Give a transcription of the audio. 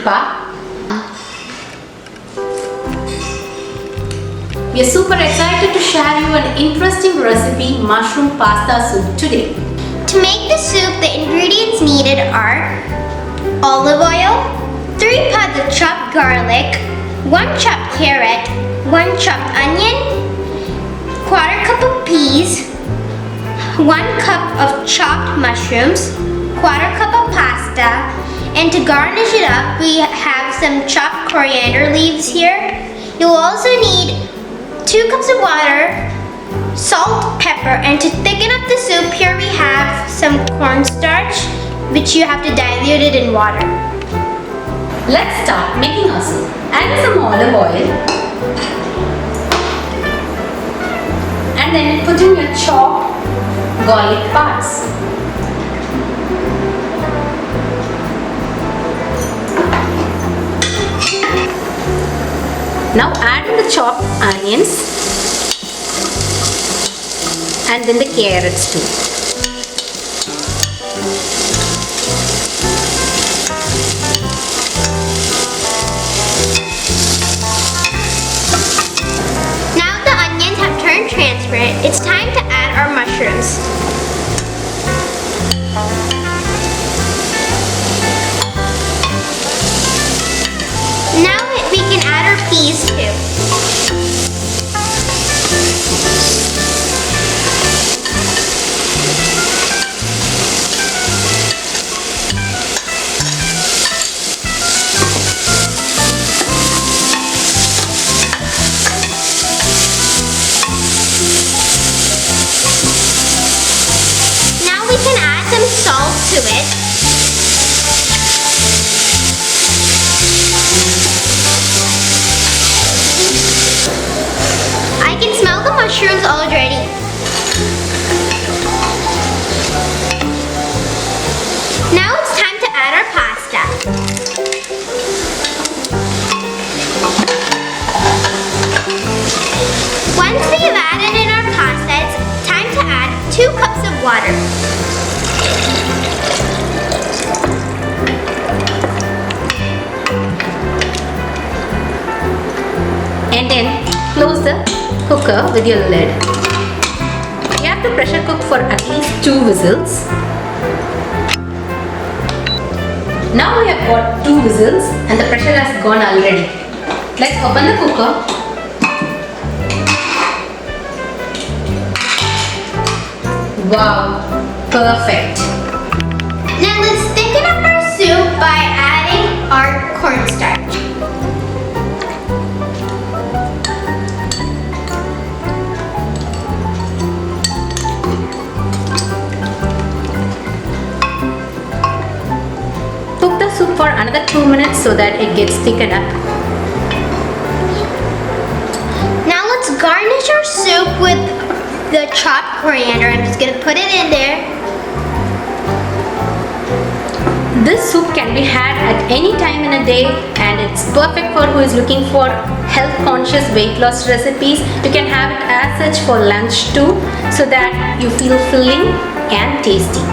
Krupa. We are super excited to share you an interesting recipe, mushroom pasta soup today. To make the soup, the ingredients needed are olive oil, 3 pods of chopped garlic, 1 chopped carrot, 1 chopped onion, 1/4 cup of peas, 1 cup of chopped mushrooms, 1/4 cup of pasta, and to garnish it up, we have some chopped coriander leaves here. You'll also need 2 cups of water, salt, pepper, and to thicken up the soup, here we have some cornstarch, which you have to dilute it in water. Let's start making our soup. Add some olive oil and then put in your chopped garlic parts. Now add in the chopped onions and then the carrots too. Now the onions have turned transparent, it's time to add our mushrooms. Now we can add our peas too. Now we can add some salt to it. I can smell the mushrooms already. Now it's time to add our pasta. Once we've added in our pasta, it's time to add 2 cups of water. And then close the cooker with your lid. You have to pressure cook for at least 2 whistles. Now we have got 2 whistles and the pressure has gone already. Let's open the cooker. Wow, perfect. Now let's thicken up our soup by adding our cornstarch. Cook the soup for another 2 minutes so that it gets thickened up. Now let's garnish our soup with the chopped coriander. I'm just gonna put it in there. This soup can be had at any time in a day and it's perfect for who is looking for health conscious weight loss recipes. You can have it as such for lunch too so that you feel filling and tasty.